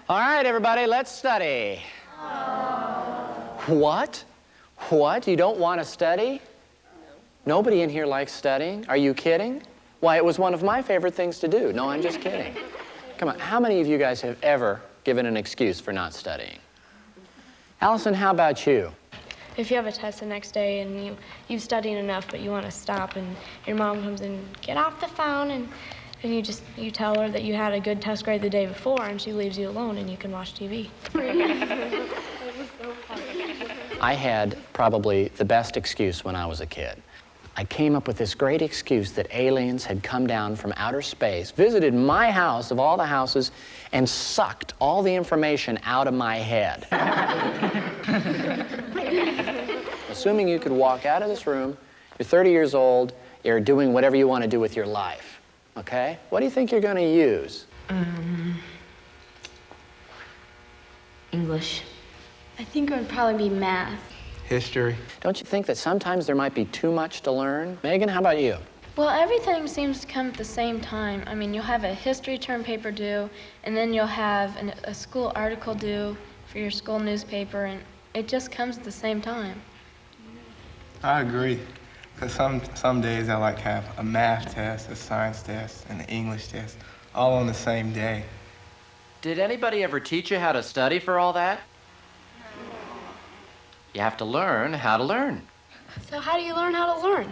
All right, everybody, let's study. What? What? You don't want to study? Nobody in here likes studying. Are you kidding? Why, it was one of my favorite things to do. No, I'm just kidding. Come on, how many of you guys have ever given an excuse for not studying? Allison, how about you? If you have a test the next day and you've studied enough, but you want to stop, and your mom comes in, get off the phone, and you tell her that you had a good test grade the day before, and she leaves you alone, and you can watch TV. I had probably the best excuse when I was a kid. I came up with this great excuse that aliens had come down from outer space, visited my house of all the houses, and sucked all the information out of my head. Assuming you could walk out of this room, you're 30 years old, you're doing whatever you want to do with your life. Okay? What do you think you're going to use? English. I think it would probably be math. History. Don't you think that sometimes there might be too much to learn? Megan, how about you? Well, everything seems to come at the same time. I mean, you'll have a history term paper due, and then you'll have a school article due for your school newspaper, and it just comes at the same time. I agree. Because some days I like have a math test, a science test, and an English test, all on the same day. Did anybody ever teach you how to study for all that? You have to learn how to learn. So how do you learn how to learn?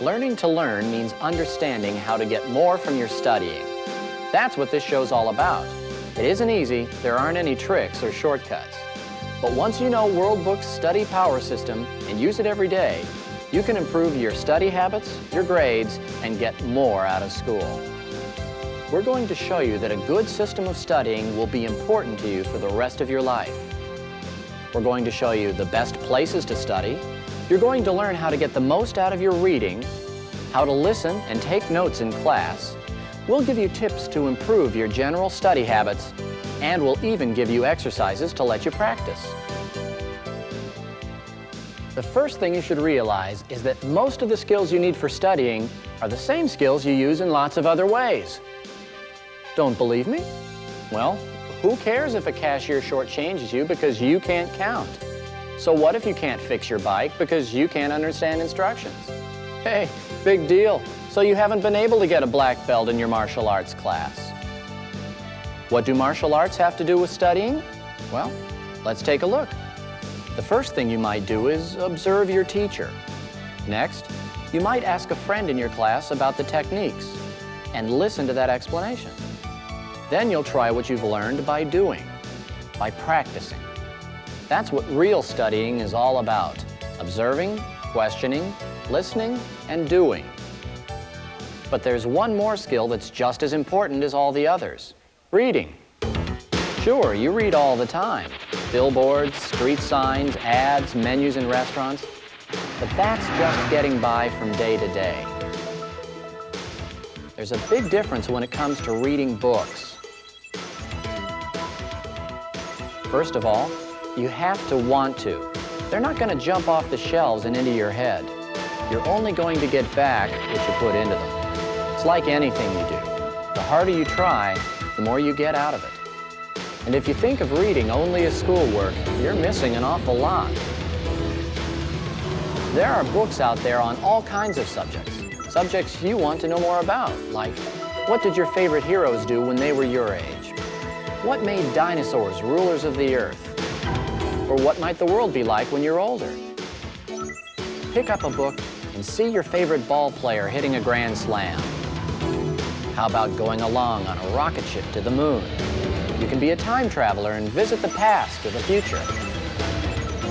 Learning to learn means understanding how to get more from your studying. That's what this show's all about. It isn't easy, there aren't any tricks or shortcuts. But once you know World Book's study power system and use it every day, you can improve your study habits, your grades, and get more out of school. We're going to show you that a good system of studying will be important to you for the rest of your life. We're going to show you the best places to study. You're going to learn how to get the most out of your reading, how to listen and take notes in class. We'll give you tips to improve your general study habits, and we'll even give you exercises to let you practice. The first thing you should realize is that most of the skills you need for studying are the same skills you use in lots of other ways. Don't believe me? Well, who cares if a cashier shortchanges you because you can't count? So what if you can't fix your bike because you can't understand instructions? Hey, big deal. So you haven't been able to get a black belt in your martial arts class. What do martial arts have to do with studying? Well, let's take a look. The first thing you might do is observe your teacher. Next, you might ask a friend in your class about the techniques and listen to that explanation. Then you'll try what you've learned by doing, by practicing. That's what real studying is all about: observing, questioning, listening, and doing. But there's one more skill that's just as important as all the others: reading. Sure, you read all the time. Billboards, street signs, ads, menus in restaurants. But that's just getting by from day to day. There's a big difference when it comes to reading books. First of all, you have to want to. They're not going to jump off the shelves and into your head. You're only going to get back what you put into them. It's like anything you do. The harder you try, the more you get out of it. And if you think of reading only as schoolwork, you're missing an awful lot. There are books out there on all kinds of subjects you want to know more about, like what did your favorite heroes do when they were your age? What made dinosaurs rulers of the earth? Or what might the world be like when you're older? Pick up a book and see your favorite ball player hitting a grand slam. How about going along on a rocket ship to the moon? You can be a time traveler and visit the past or the future.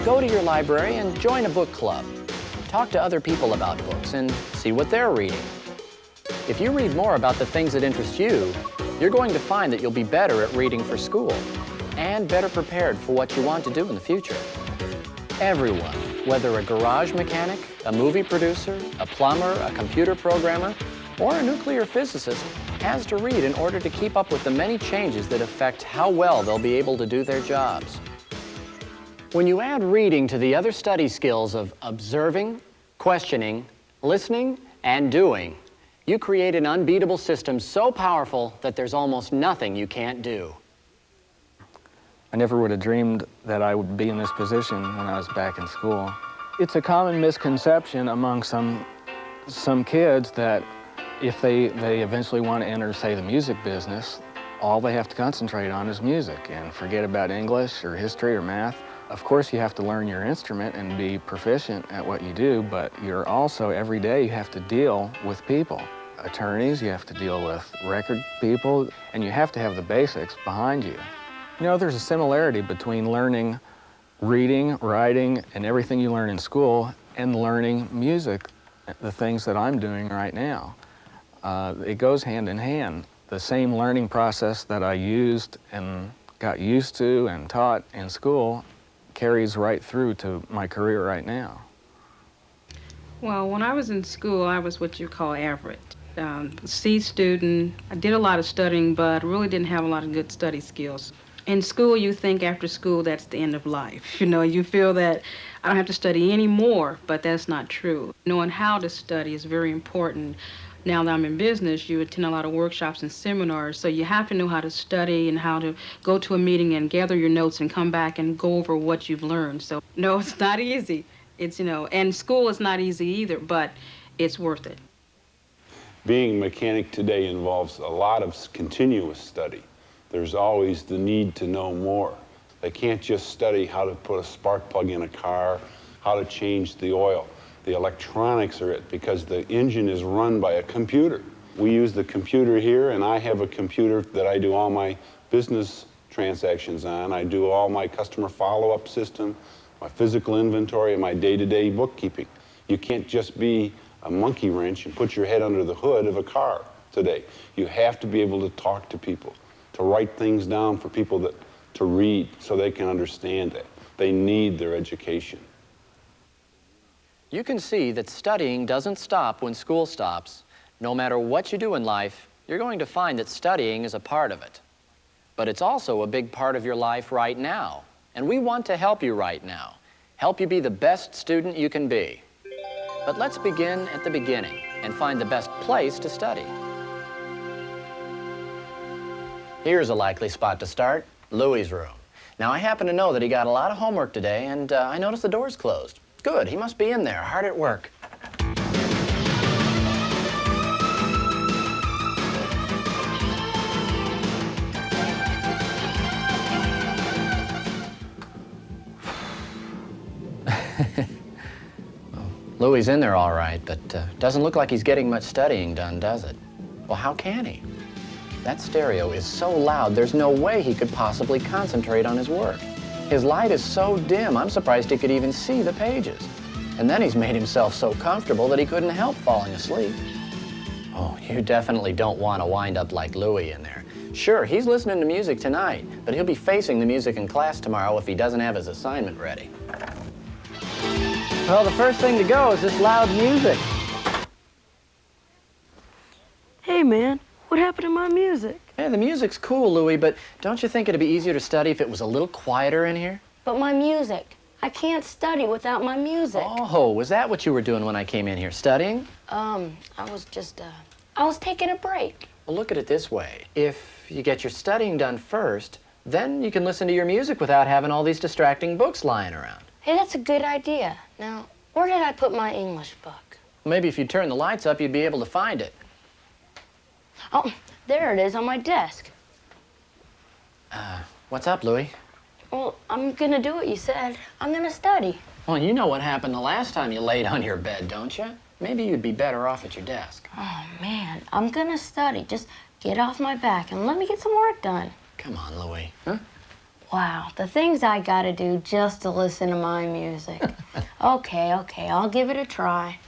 Go to your library and join a book club. Talk to other people about books and see what they're reading. If you read more about the things that interest you, you're going to find that you'll be better at reading for school and better prepared for what you want to do in the future. Everyone, whether a garage mechanic, a movie producer, a plumber, a computer programmer, or a nuclear physicist, has to read in order to keep up with the many changes that affect how well they'll be able to do their jobs. When you add reading to the other study skills of observing, questioning, listening, and doing, You create an unbeatable system so powerful that there's almost nothing you can't do. I never would have dreamed that I would be in this position when I was back in school. It's a common misconception among some kids that if they eventually want to enter, say, the music business, all they have to concentrate on is music and forget about English or history or math. Of course, you have to learn your instrument and be proficient at what you do, but you're also, every day, you have to deal with people. Attorneys, you have to deal with record people, and you have to have the basics behind you. You know, there's a similarity between learning reading, writing, and everything you learn in school and learning music, the things that I'm doing right now. It goes hand in hand. The same learning process that I used and got used to and taught in school carries right through to my career right now. Well, when I was in school, I was what you call average. C student. I did a lot of studying, but really didn't have a lot of good study skills. In school, you think after school that's the end of life. You know, you feel that I don't have to study anymore, but that's not true. Knowing how to study is very important. Now that I'm in business, you attend a lot of workshops and seminars, so you have to know how to study and how to go to a meeting and gather your notes and come back and go over what you've learned. So, no, it's not easy. It's, you know, and school is not easy either, but it's worth it. Being a mechanic today involves a lot of continuous study. There's always the need to know more. They can't just study how to put a spark plug in a car, how to change the oil. The electronics are it, because the engine is run by a computer. We use the computer here, and I have a computer that I do all my business transactions on. I do all my customer follow-up system, my physical inventory, and my day-to-day bookkeeping. You can't just be a monkey wrench and put your head under the hood of a car today. You have to be able to talk to people, to write things down for people to read so they can understand it. They need their education. You can see that studying doesn't stop when school stops. No matter what you do in life, you're going to find that studying is a part of it. But it's also a big part of your life right now. And we want to help you right now. Help you be the best student you can be. But let's begin at the beginning and find the best place to study. Here's a likely spot to start, Louie's room. Now, I happen to know that he got a lot of homework today, and I noticed the door's closed. Good, he must be in there, hard at work. Louie's in there all right, but doesn't look like he's getting much studying done, does it? Well, how can he? That stereo is so loud, there's no way he could possibly concentrate on his work. His light is so dim, I'm surprised he could even see the pages. And then he's made himself so comfortable that he couldn't help falling asleep. Oh, you definitely don't want to wind up like Louie in there. Sure, he's listening to music tonight, but he'll be facing the music in class tomorrow if he doesn't have his assignment ready. Well, the first thing to go is this loud music. Hey, man, what happened to my music? Yeah, the music's cool, Louie, but don't you think it'd be easier to study if it was a little quieter in here? But my music. I can't study without my music. Oh, was that what you were doing when I came in here, studying? I was taking a break. Well, look at it this way. If you get your studying done first, then you can listen to your music without having all these distracting books lying around. Hey, that's a good idea. Now, where did I put my English book? Maybe if you turn the lights up, you'd be able to find it. Oh, there it is on my desk. What's up, Louie? Well, I'm gonna do what you said. I'm gonna study. Well, you know what happened the last time you laid on your bed, don't you? Maybe you'd be better off at your desk. Oh, man, I'm gonna study. Just get off my back and let me get some work done. Come on, Louie. Huh? Wow, the things I gotta do just to listen to my music. Okay, I'll give it a try.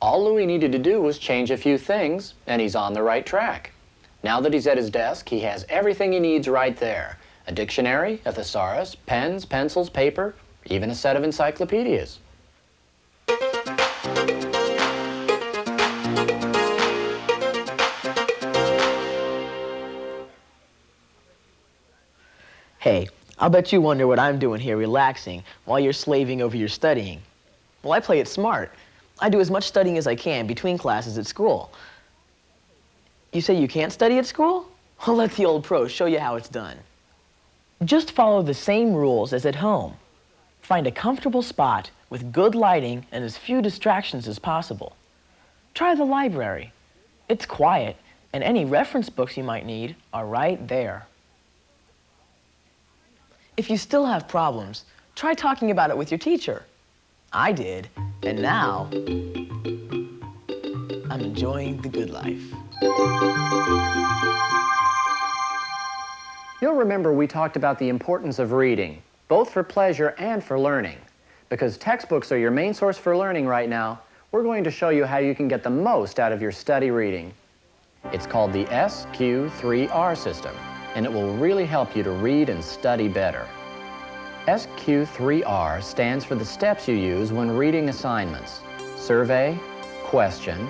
All Louie needed to do was change a few things, and he's on the right track. Now that he's at his desk, he has everything he needs right there. A dictionary, a thesaurus, pens, pencils, paper, even a set of encyclopedias. Hey, I'll bet you wonder what I'm doing here relaxing while you're slaving over your studying. Well, I play it smart. I do as much studying as I can between classes at school. You say you can't study at school? I'll let the old pro show you how it's done. Just follow the same rules as at home. Find a comfortable spot with good lighting and as few distractions as possible. Try the library. It's quiet, and any reference books you might need are right there. If you still have problems, try talking about it with your teacher. I did, and now I'm enjoying the good life. You'll remember we talked about the importance of reading, both for pleasure and for learning. Because textbooks are your main source for learning right now, we're going to show you how you can get the most out of your study reading. It's called the SQ3R system, and it will really help you to read and study better. SQ3R stands for the steps you use when reading assignments: survey, question,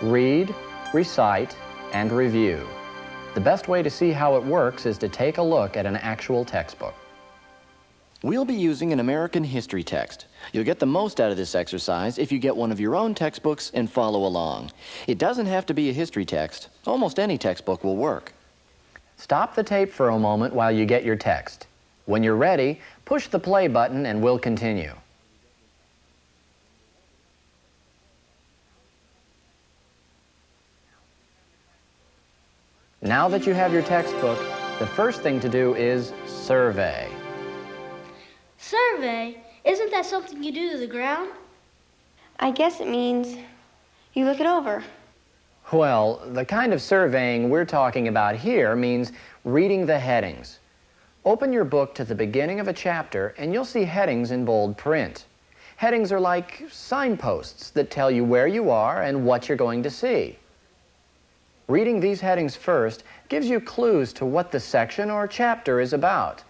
read, recite, and review. The best way to see how it works is to take a look at an actual textbook. We'll be using an American history text. You'll get the most out of this exercise if you get one of your own textbooks and follow along. It doesn't have to be a history text. Almost any textbook will work. Stop the tape for a moment while you get your text. When you're ready, push the play button and we'll continue. Now that you have your textbook, the first thing to do is survey. Survey? Isn't that something you do to the ground? I guess it means you look it over. Well, the kind of surveying we're talking about here means reading the headings. Open your book to the beginning of a chapter and you'll see headings in bold print. Headings are like signposts that tell you where you are and what you're going to see. Reading these headings first gives you clues to what the section or chapter is about.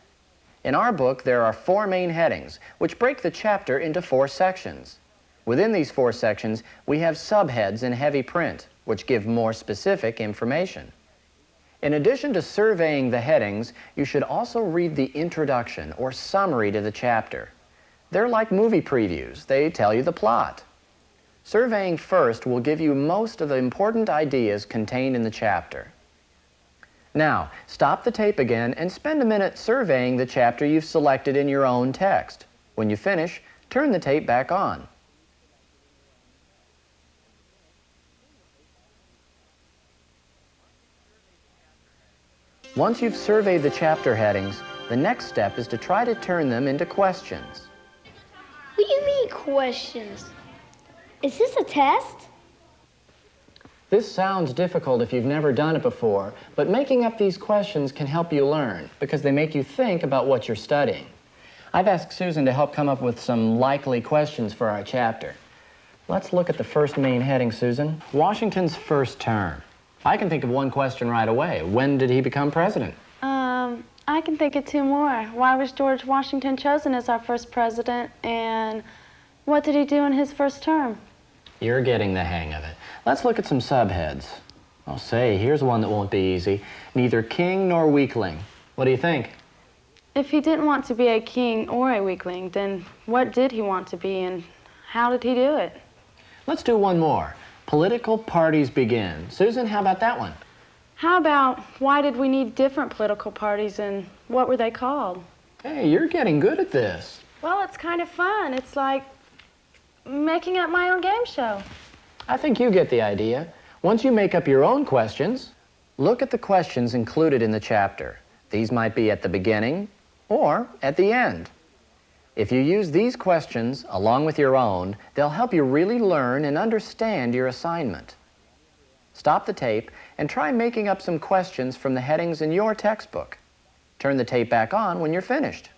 In our book, there are 4 main headings, which break the chapter into 4 sections. Within these 4 sections, we have subheads in heavy print, which give more specific information. In addition to surveying the headings, you should also read the introduction or summary to the chapter. They're like movie previews. They tell you the plot. Surveying first will give you most of the important ideas contained in the chapter. Now, stop the tape again and spend a minute surveying the chapter you've selected in your own text. When you finish, turn the tape back on. Once you've surveyed the chapter headings, the next step is to try to turn them into questions. What do you mean, questions? Is this a test? This sounds difficult if you've never done it before, but making up these questions can help you learn because they make you think about what you're studying. I've asked Susan to help come up with some likely questions for our chapter. Let's look at the first main heading, Susan. Washington's first term. I can think of one question right away. When did he become president? I can think of 2 more. Why was George Washington chosen as our first president, and what did he do in his first term? You're getting the hang of it. Let's look at some subheads. Oh, say, here's one that won't be easy. Neither king nor weakling. What do you think? If he didn't want to be a king or a weakling, then what did he want to be, and how did he do it? Let's do one more. Political parties begin. Susan, how about that one? How about why did we need different political parties, and what were they called? Hey, you're getting good at this. Well, it's kind of fun. It's like making up my own game show. I think you get the idea. Once you make up your own questions, look at the questions included in the chapter. These might be at the beginning or at the end. If you use these questions along with your own, they'll help you really learn and understand your assignment. Stop the tape and try making up some questions from the headings in your textbook. Turn the tape back on when you're finished.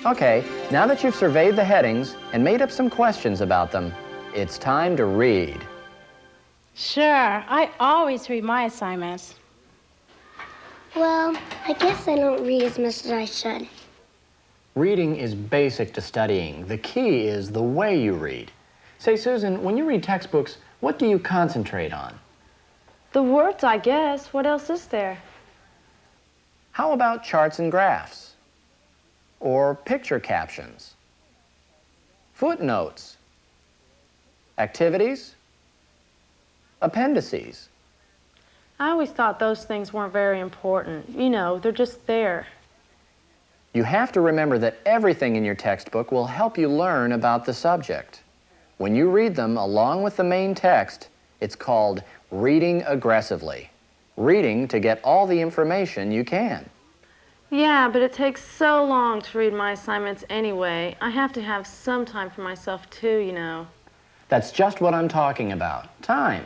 Okay, now that you've surveyed the headings and made up some questions about them, it's time to read. Sure, I always read my assignments. Well, I guess I don't read as much as I should. Reading is basic to studying. The key is the way you read. Say, Susan, when you read textbooks, what do you concentrate on? The words, I guess. What else is there? How about charts and graphs? Or picture captions? footnotes, activities, appendices. I always thought those things weren't very important. You know, they're just there. You have to remember that everything in your textbook will help you learn about the subject. When you read them along with the main text, it's called reading aggressively. Reading to get all the information you can. Yeah, but it takes so long to read my assignments anyway. I have to have some time for myself too, you know. That's just what I'm talking about, time.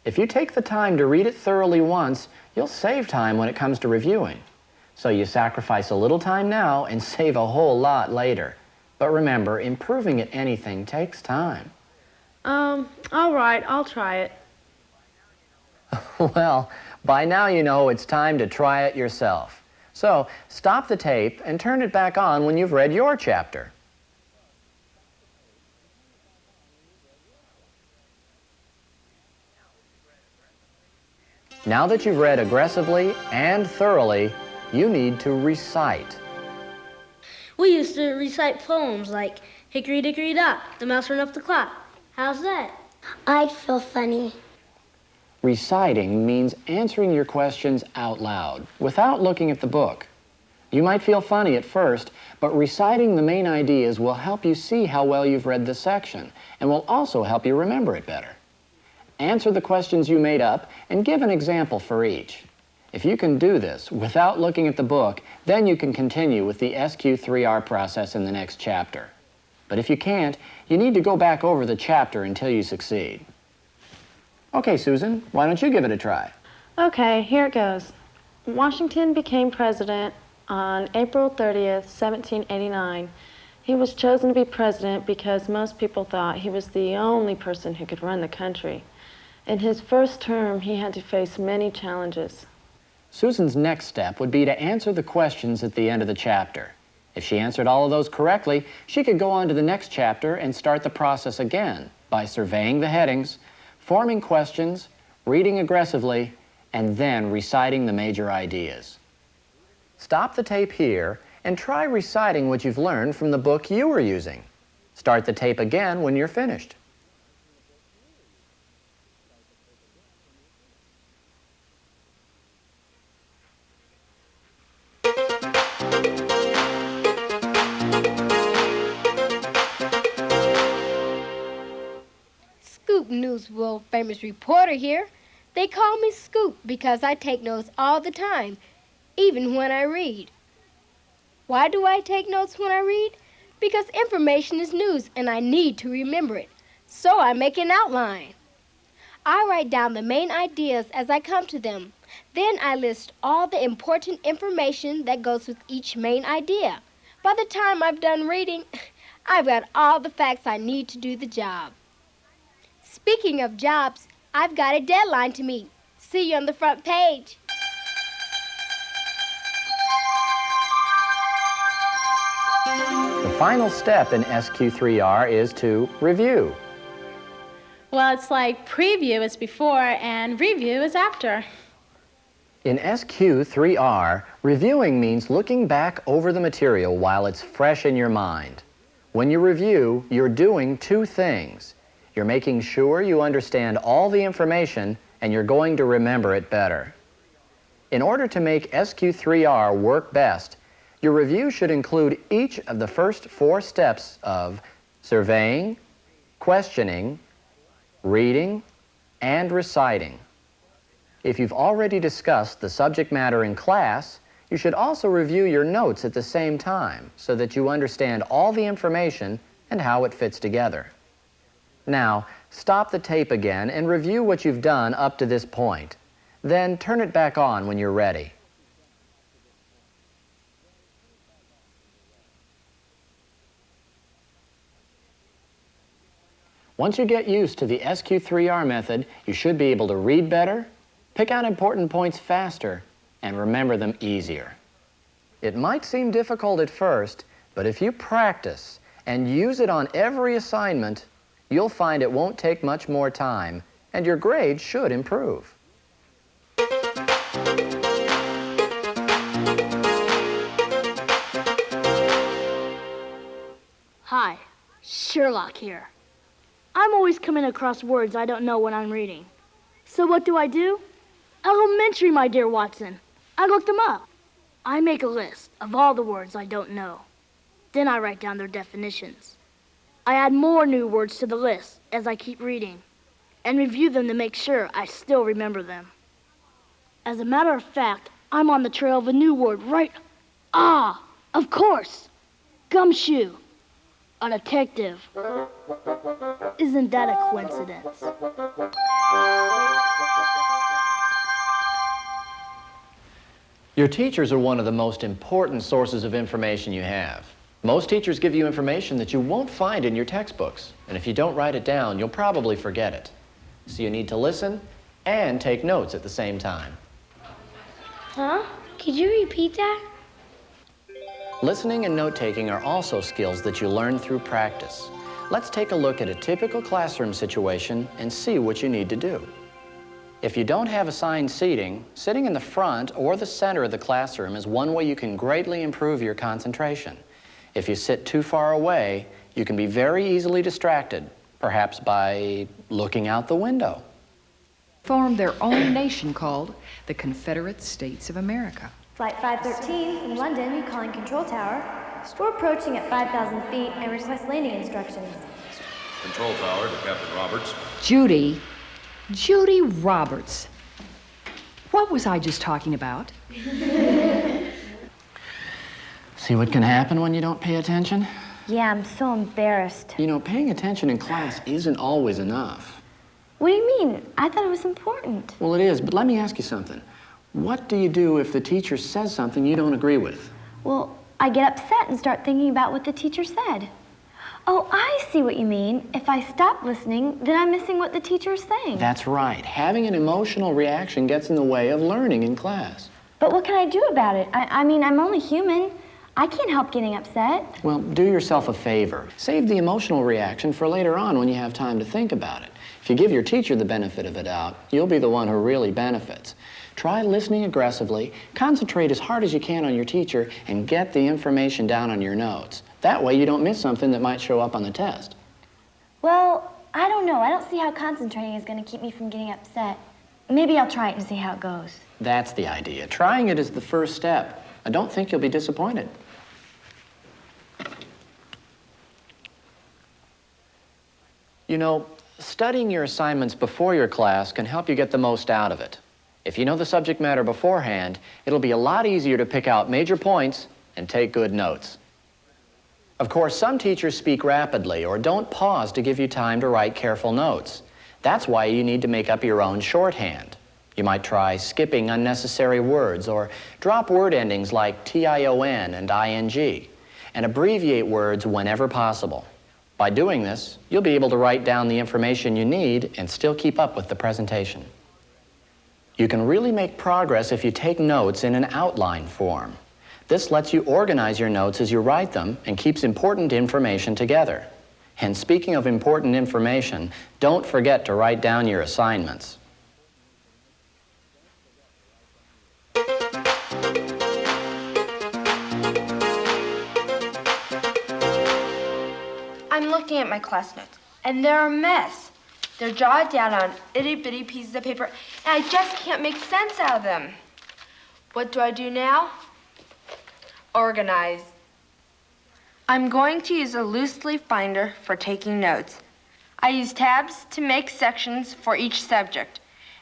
If you take the time to read it thoroughly once, you'll save time when it comes to reviewing. So you sacrifice a little time now and save a whole lot later. But remember, improving at anything takes time. All right, I'll try it. Well, by now you know it's time to try it yourself. So stop the tape and turn it back on when you've read your chapter. Now that you've read aggressively and thoroughly, you need to recite. We used to recite poems like Hickory Dickory Dock, the mouse ran up the clock. How's that? I'd feel funny. Reciting means answering your questions out loud, without looking at the book. You might feel funny at first, but reciting the main ideas will help you see how well you've read the section, and will also help you remember it better. Answer the questions you made up and give an example for each. If you can do this without looking at the book, then you can continue with the SQ3R process in the next chapter. But if you can't, you need to go back over the chapter until you succeed. Okay, Susan, why don't you give it a try? Okay, here it goes. Washington became president on April 30th, 1789. He was chosen to be president because most people thought he was the only person who could run the country. In his first term, he had to face many challenges. Susan's next step would be to answer the questions at the end of the chapter. If she answered all of those correctly, she could go on to the next chapter and start the process again by surveying the headings, forming questions, reading aggressively, and then reciting the major ideas. Stop the tape here and try reciting what you've learned from the book you were using. Start the tape again when you're finished. Scoop News world famous reporter here. They call me Scoop because I take notes all the time, even when I read. Why do I take notes when I read? Because information is news and I need to remember it. So I make an outline. I write down the main ideas as I come to them. Then I list all the important information that goes with each main idea. By the time I've done reading, I've got all the facts I need to do the job. Speaking of jobs, I've got a deadline to meet. See you on the front page. The final step in SQ3R is to review. Well, it's like preview is before and review is after. In SQ3R, reviewing means looking back over the material while it's fresh in your mind. When you review, you're doing two things. You're making sure you understand all the information and you're going to remember it better. In order to make SQ3R work best, your review should include each of the first 4 steps of surveying, questioning, reading, and reciting. If you've already discussed the subject matter in class, you should also review your notes at the same time so that you understand all the information and how it fits together. Now, stop the tape again and review what you've done up to this point. Then turn it back on when you're ready. Once you get used to the SQ3R method, you should be able to read better, pick out important points faster, and remember them easier. It might seem difficult at first, but if you practice and use it on every assignment, you'll find it won't take much more time, and your grades should improve. Hi, Sherlock here. I'm always coming across words I don't know when I'm reading. So what do? Elementary, my dear Watson. I look them up. I make a list of all the words I don't know. Then I write down their definitions. I add more new words to the list as I keep reading and review them to make sure I still remember them. As a matter of fact, I'm on the trail of a new word right... Ah, of course. Gumshoe. A detective. Isn't that a coincidence? Your teachers are one of the most important sources of information you have. Most teachers give you information that you won't find in your textbooks, and if you don't write it down, you'll probably forget it. So you need to listen and take notes at the same time. Huh? Could you repeat that? Listening and note-taking are also skills that you learn through practice. Let's take a look at a typical classroom situation and see what you need to do. If you don't have assigned seating, sitting in the front or the center of the classroom is one way you can greatly improve your concentration. If you sit too far away, you can be very easily distracted, perhaps by looking out the window. Formed their own nation called the Confederate States of America. Flight 513 from London calling Control Tower. We're approaching at 5,000 feet and request landing instructions. Control Tower to Captain Roberts. Judy Roberts. What was I just talking about? See what can happen when you don't pay attention? Yeah, I'm so embarrassed. You know, paying attention in class isn't always enough. What do you mean? I thought it was important. Well, it is, but let me ask you something. What do you do if the teacher says something you don't agree with? Well, I get upset and start thinking about what the teacher said. Oh, I see what you mean. If I stop listening, then I'm missing what the teacher is saying. That's right. Having an emotional reaction gets in the way of learning in class. But what can I do about it? I mean, I'm only human. I can't help getting upset. Well, do yourself a favor. Save the emotional reaction for later on when you have time to think about it. If you give your teacher the benefit of the doubt, you'll be the one who really benefits. Try listening aggressively, concentrate as hard as you can on your teacher, and get the information down on your notes. That way you don't miss something that might show up on the test. Well, I don't know. I don't see how concentrating is going to keep me from getting upset. Maybe I'll try it and see how it goes. That's the idea. Trying it is the first step. I don't think you'll be disappointed. You know, studying your assignments before your class can help you get the most out of it. If you know the subject matter beforehand, it'll be a lot easier to pick out major points and take good notes. Of course, some teachers speak rapidly or don't pause to give you time to write careful notes. That's why you need to make up your own shorthand. You might try skipping unnecessary words or drop word endings like tion and ing, and abbreviate words whenever possible. By doing this, you'll be able to write down the information you need and still keep up with the presentation. You can really make progress if you take notes in an outline form. This lets you organize your notes as you write them and keeps important information together. And speaking of important information, don't forget to write down your assignments. I'm looking at my class notes, and they're a mess. They're jotted down on itty-bitty pieces of paper, and I just can't make sense out of them. What do I do now? Organize. I'm going to use a loose leaf binder for taking notes. I use tabs to make sections for each subject,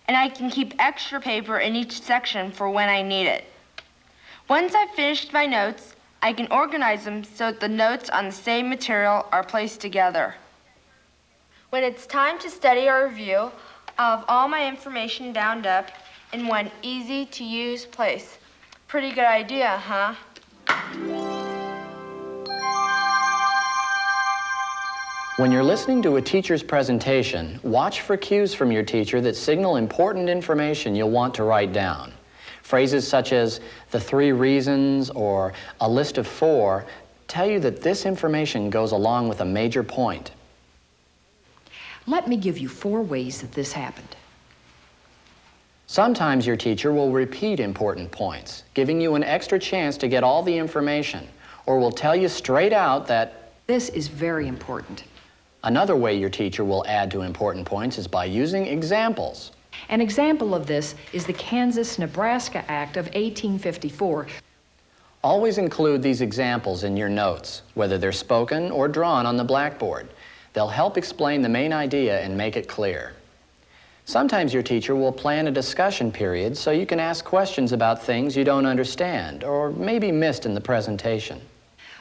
and I can keep extra paper in each section for when I need it. Once I've finished my notes, I can organize them so that the notes on the same material are placed together. When it's time to study or review, I'll have all my information bound up in one easy-to-use place. Pretty good idea, huh? When you're listening to a teacher's presentation, watch for cues from your teacher that signal important information you'll want to write down. Phrases such as the 3 reasons or a list of 4 tell you that this information goes along with a major point. Let me give you 4 ways that this happened. Sometimes your teacher will repeat important points, giving you an extra chance to get all the information, or will tell you straight out that this is very important. Another way your teacher will add to important points is by using examples. An example of this is the Kansas-Nebraska Act of 1854. Always include these examples in your notes, whether they're spoken or drawn on the blackboard. They'll help explain the main idea and make it clear. Sometimes your teacher will plan a discussion period so you can ask questions about things you don't understand or maybe missed in the presentation.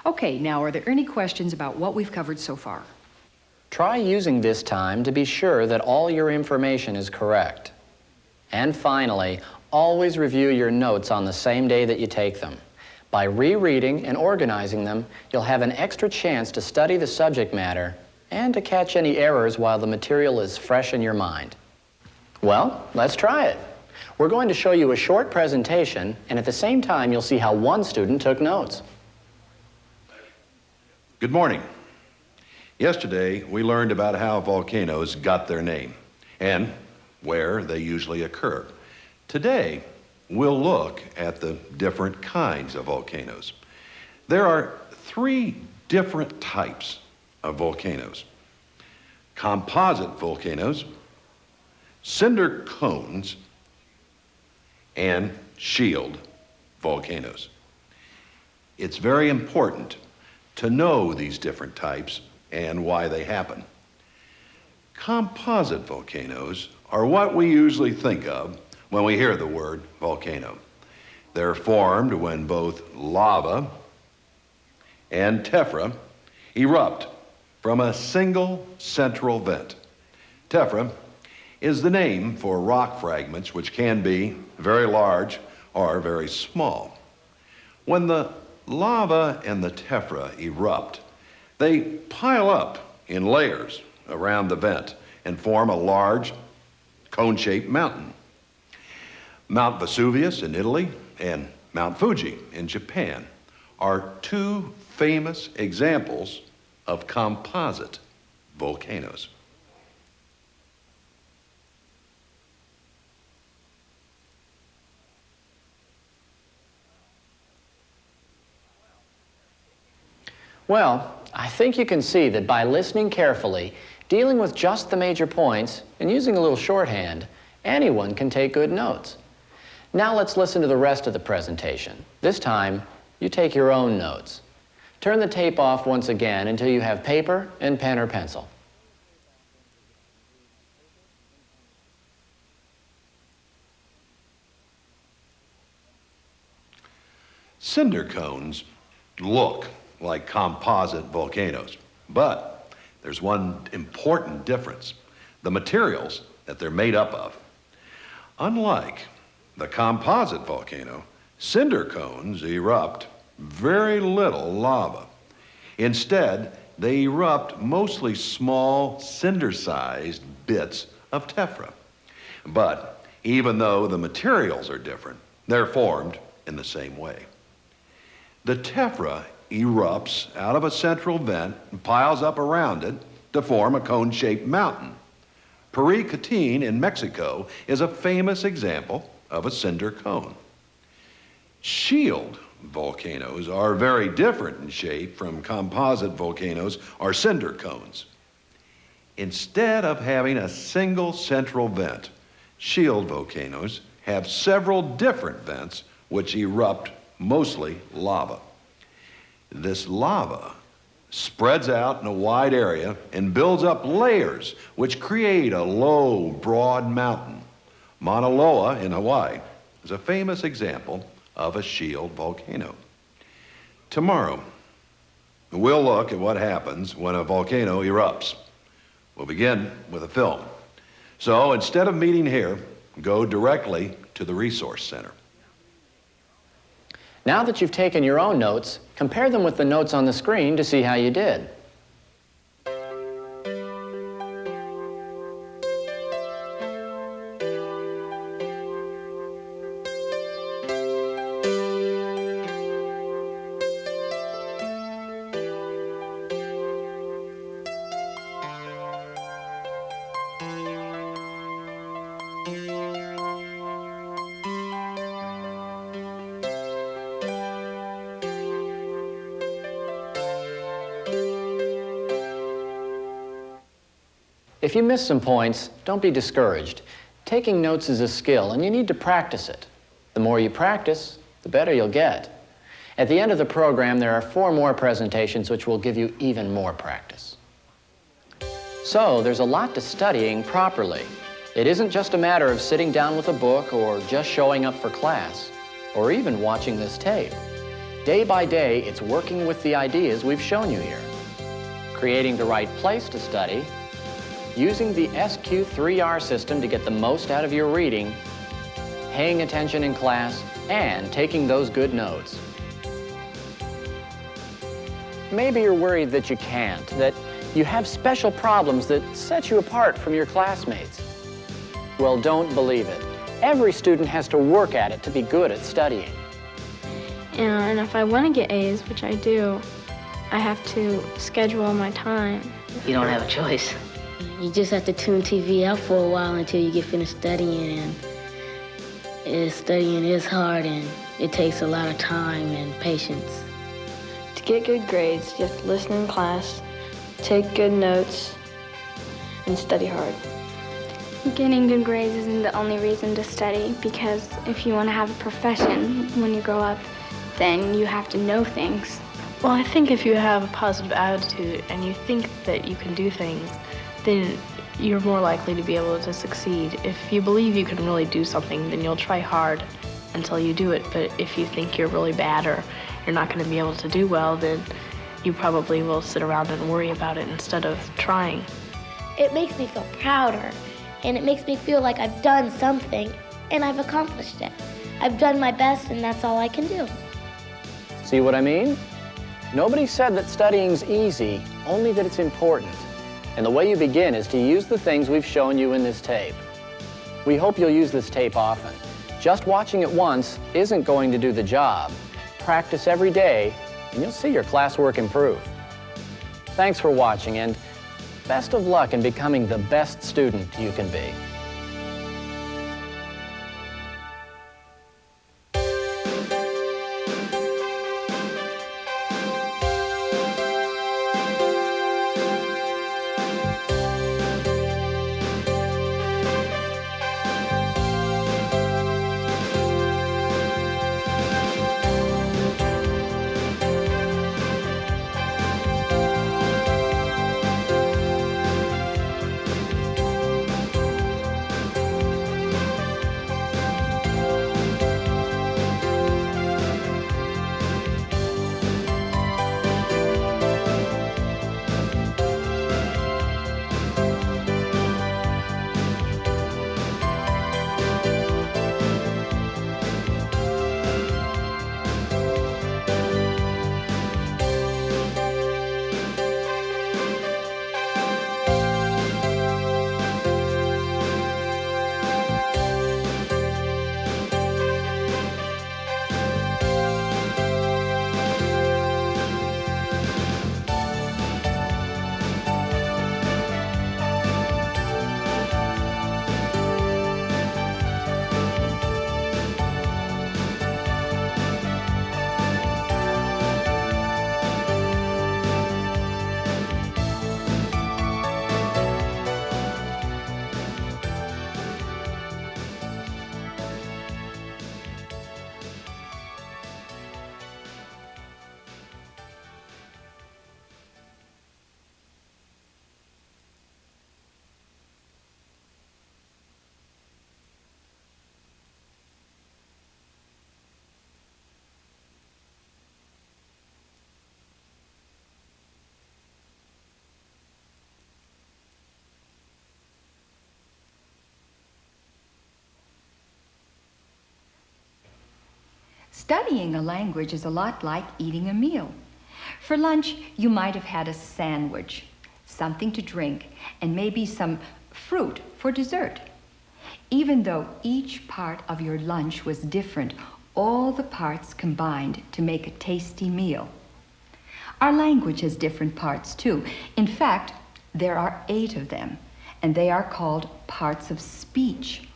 Okay, now are there any questions about what we've covered so far? Try using this time to be sure that all your information is correct. And finally, always review your notes on the same day that you take them. By rereading and organizing them, you'll have an extra chance to study the subject matter and to catch any errors while the material is fresh in your mind. Well, let's try it. We're going to show you a short presentation, and at the same time, you'll see how one student took notes. Good morning. Yesterday, we learned about how volcanoes got their name and where they usually occur. Today, we'll look at the different kinds of volcanoes. There are 3 different types of volcanoes: composite volcanoes, cinder cones, and shield volcanoes. It's very important to know these different types and why they happen. Composite volcanoes are what we usually think of when we hear the word volcano. They're formed when both lava and tephra erupt from a single central vent. Tephra is the name for rock fragments which can be very large or very small. When the lava and the tephra erupt, they pile up in layers around the vent and form a large cone-shaped mountain. Mount Vesuvius in Italy and Mount Fuji in Japan are 2 famous examples of composite volcanoes. Well, I think you can see that by listening carefully, dealing with just the major points, and using a little shorthand, anyone can take good notes. Now let's listen to the rest of the presentation. This time, you take your own notes. Turn the tape off once again until you have paper and pen or pencil. Cinder cones look like composite volcanoes, but there's one important difference: the materials that they're made up of. Unlike the composite volcano, cinder cones erupt very little lava. Instead, they erupt mostly small cinder-sized bits of tephra. But even though the materials are different, they're formed in the same way. The tephra erupts out of a central vent and piles up around it to form a cone-shaped mountain. Paricutin in Mexico is a famous example of a cinder cone. Shield volcanoes are very different in shape from composite volcanoes or cinder cones. Instead of having a single central vent, shield volcanoes have several different vents which erupt mostly lava. This lava spreads out in a wide area and builds up layers which create a low, broad mountain. Mauna Loa in Hawaii is a famous example of a shield volcano. Tomorrow, we'll look at what happens when a volcano erupts. We'll begin with a film. So instead of meeting here, go directly to the Resource Center. Now that you've taken your own notes, compare them with the notes on the screen to see how you did. If you miss some points, don't be discouraged. Taking notes is a skill, and you need to practice it. The more you practice, the better you'll get. At the end of the program, there are 4 more presentations which will give you even more practice. So, there's a lot to studying properly. It isn't just a matter of sitting down with a book or just showing up for class, or even watching this tape. Day by day, it's working with the ideas we've shown you here. Creating the right place to study, using the SQ3R system to get the most out of your reading, paying attention in class, and taking those good notes. Maybe you're worried that you can't, that you have special problems that set you apart from your classmates. Well, don't believe it. Every student has to work at it to be good at studying. And if I want to get A's, which I do, I have to schedule my time. You don't have a choice. You just have to tune TV out for a while until you get finished studying. And studying is hard, and it takes a lot of time and patience. To get good grades, you have to listen in class, take good notes, and study hard. Getting good grades isn't the only reason to study, because if you want to have a profession when you grow up, then you have to know things. Well, I think if you have a positive attitude and you think that you can do things, then you're more likely to be able to succeed. If you believe you can really do something, then you'll try hard until you do it. But if you think you're really bad or you're not going to be able to do well, then you probably will sit around and worry about it instead of trying. It makes me feel prouder, and it makes me feel like I've done something and I've accomplished it. I've done my best, and that's all I can do. See what I mean? Nobody said that studying's easy, only that it's important. And the way you begin is to use the things we've shown you in this tape. We hope you'll use this tape often. Just watching it once isn't going to do the job. Practice every day, and you'll see your classwork improve. Thanks for watching, and best of luck in becoming the best student you can be. Studying a language is a lot like eating a meal. For lunch, you might have had a sandwich, something to drink, and maybe some fruit for dessert. Even though each part of your lunch was different, all the parts combined to make a tasty meal. Our language has different parts too. In fact, there are 8 of them, and they are called parts of speech.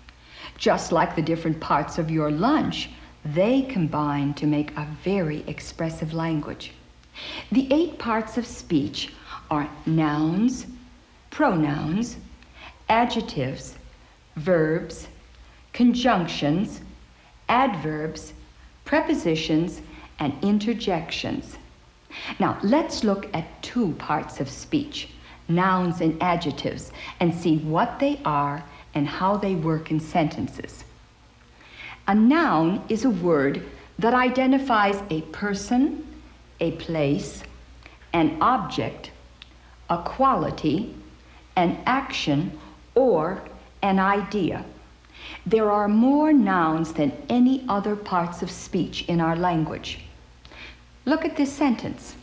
Just like the different parts of your lunch, they combine to make a very expressive language. The 8 parts of speech are nouns, pronouns, adjectives, verbs, conjunctions, adverbs, prepositions, and interjections. Now, let's look at two parts of speech, nouns and adjectives, and see what they are and how they work in sentences. A noun is a word that identifies a person, a place, an object, a quality, an action, or an idea. There are more nouns than any other parts of speech in our language. Look at this sentence.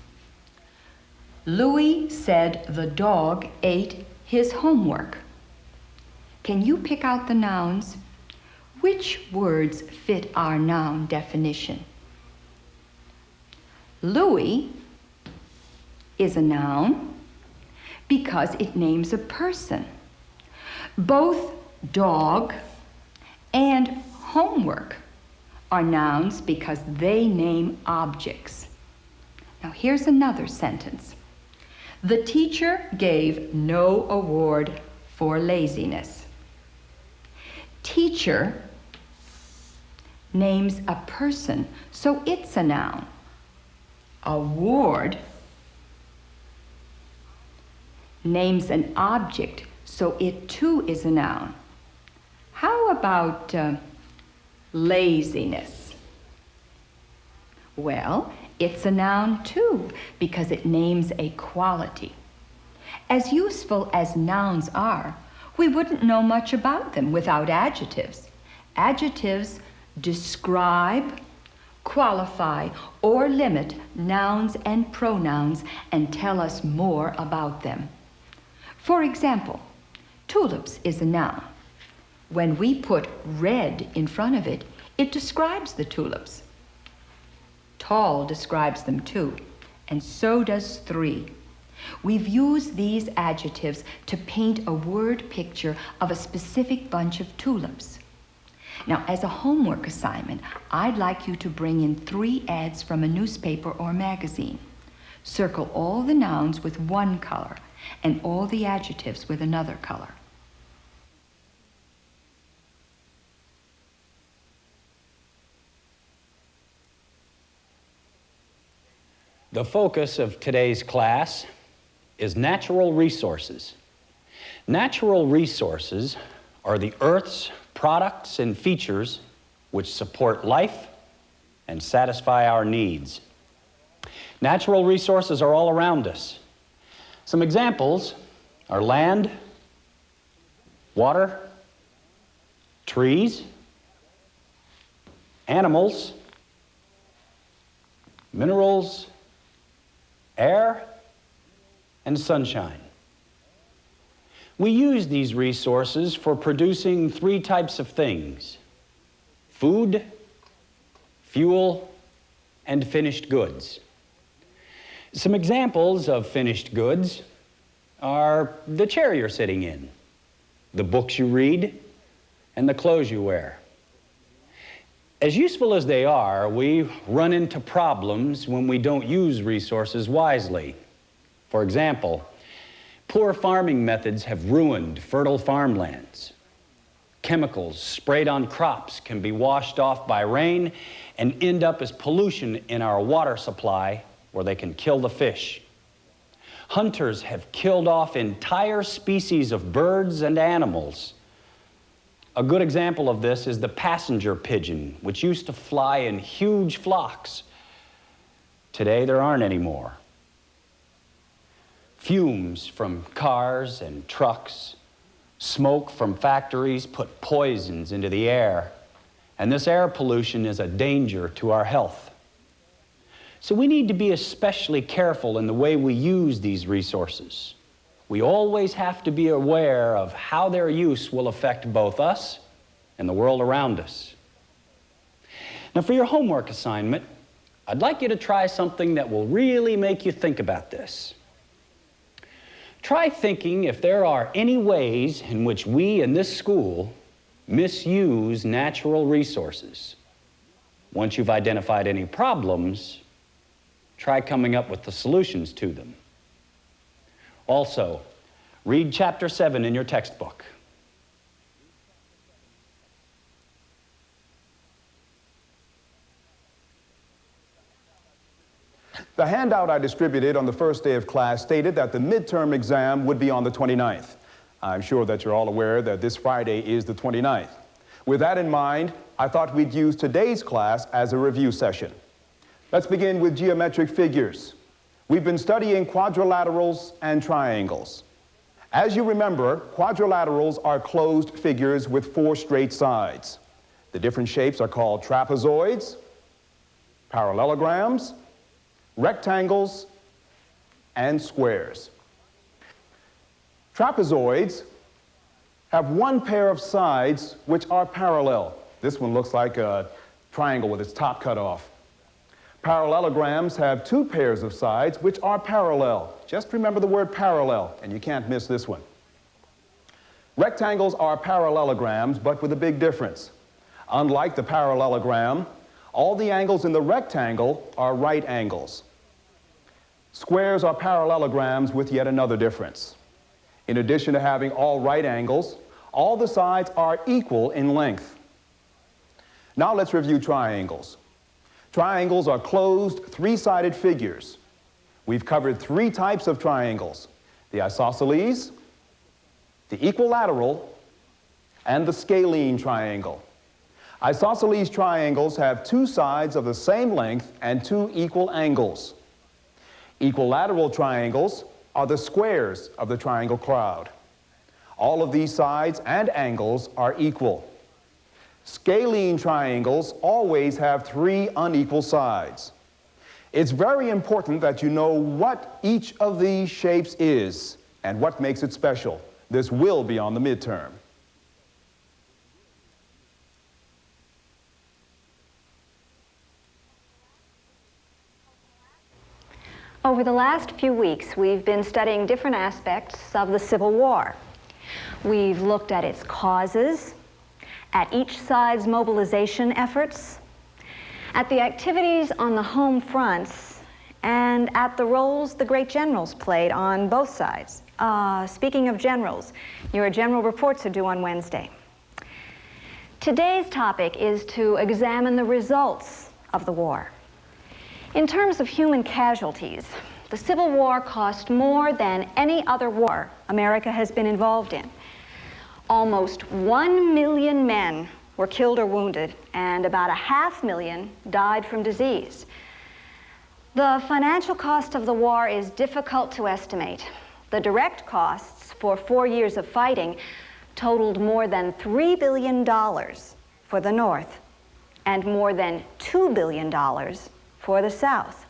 Louis said the dog ate his homework. Can you pick out the nouns? Which words fit our noun definition? Louis is a noun because it names a person. Both dog and homework are nouns because they name objects. Now here's another sentence. The teacher gave no award for laziness. Teacher names a person, so it's a noun. Award names an object, so it too is a noun. How about laziness? Well, it's a noun too, because it names a quality. As useful as nouns are, we wouldn't know much about them without adjectives. Adjectives describe, qualify, or limit nouns and pronouns and tell us more about them. For example, tulips is a noun. When we put red in front of it, it describes the tulips. Tall describes them too, and so does three. We've used these adjectives to paint a word picture of a specific bunch of tulips. Now, as a homework assignment, I'd like you to bring in 3 ads from a newspaper or magazine. Circle all the nouns with one color and all the adjectives with another color. The focus of today's class is natural resources. Natural resources are the Earth's products and features which support life and satisfy our needs. Natural resources are all around us. Some examples are land, water, trees, animals, minerals, air, and sunshine. We use these resources for producing 3 types of things: food, fuel, and finished goods. Some examples of finished goods are the chair you're sitting in, the books you read, and the clothes you wear. As useful as they are, we run into problems when we don't use resources wisely. For example, poor farming methods have ruined fertile farmlands. Chemicals sprayed on crops can be washed off by rain and end up as pollution in our water supply, where they can kill the fish. Hunters have killed off entire species of birds and animals. A good example of this is the passenger pigeon, which used to fly in huge flocks. Today, there aren't any more. Fumes from cars and trucks, smoke from factories put poisons into the air, and this air pollution is a danger to our health. So we need to be especially careful in the way we use these resources. We always have to be aware of how their use will affect both us and the world around us. Now, for your homework assignment, I'd like you to try something that will really make you think about this. Try thinking if there are any ways in which we in this school misuse natural resources. Once you've identified any problems, try coming up with the solutions to them. Also, read chapter 7 in your textbook. The handout I distributed on the first day of class stated that the midterm exam would be on the 29th. I'm sure that you're all aware that this Friday is the 29th. With that in mind, I thought we'd use today's class as a review session. Let's begin with geometric figures. We've been studying quadrilaterals and triangles. As you remember, quadrilaterals are closed figures with 4 straight sides. The different shapes are called trapezoids, parallelograms, rectangles, and squares. Trapezoids have one pair of sides which are parallel. This one looks like a triangle with its top cut off. Parallelograms have 2 pairs of sides which are parallel. Just remember the word parallel, and you can't miss this one. Rectangles are parallelograms, but with a big difference. Unlike the parallelogram, all the angles in the rectangle are right angles. Squares are parallelograms with yet another difference. In addition to having all right angles, all the sides are equal in length. Now let's review triangles. Triangles are closed, 3-sided figures. We've covered 3 types of triangles: the isosceles, the equilateral, and the scalene triangle. Isosceles triangles have 2 sides of the same length and 2 equal angles. Equilateral triangles are the squares of the triangle crowd. All of these sides and angles are equal. Scalene triangles always have 3 unequal sides. It's very important that you know what each of these shapes is and what makes it special. This will be on the midterm. Over the last few weeks, we've been studying different aspects of the Civil War. We've looked at its causes, at each side's mobilization efforts, at the activities on the home fronts, and at the roles the great generals played on both sides. Speaking of generals, your general reports are due on Wednesday. Today's topic is to examine the results of the war. In terms of human casualties, the Civil War cost more than any other war America has been involved in. Almost 1 million men were killed or wounded, and about 500,000 died from disease. The financial cost of the war is difficult to estimate. The direct costs for 4 years of fighting totaled more than $3 billion for the North and more than $2 billion for the South.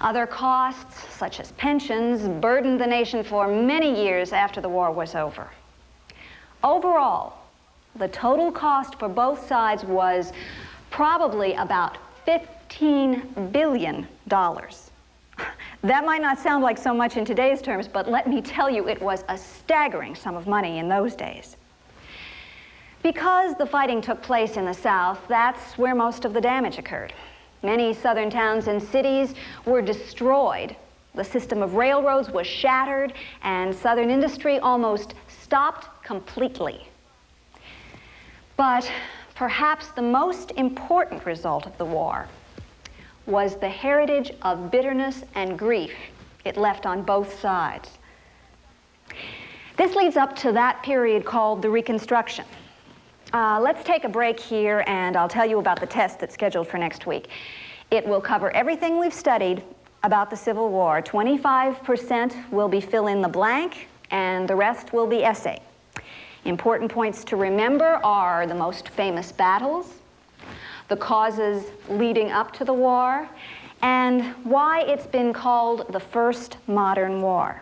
Other costs, such as pensions, burdened the nation for many years after the war was over. Overall, the total cost for both sides was probably about $15 billion. That might not sound like so much in today's terms, but let me tell you, it was a staggering sum of money in those days. Because the fighting took place in the South, that's where most of the damage occurred. Many southern towns and cities were destroyed. The system of railroads was shattered, and southern industry almost stopped completely. But perhaps the most important result of the war was the heritage of bitterness and grief it left on both sides. This leads up to that period called the Reconstruction. Let's take a break here, and I'll tell you about the test that's scheduled for next week. It will cover everything we've studied about the Civil War. 25% will be fill in the blank, and the rest will be essay. Important points to remember are the most famous battles, the causes leading up to the war, and why it's been called the first modern war.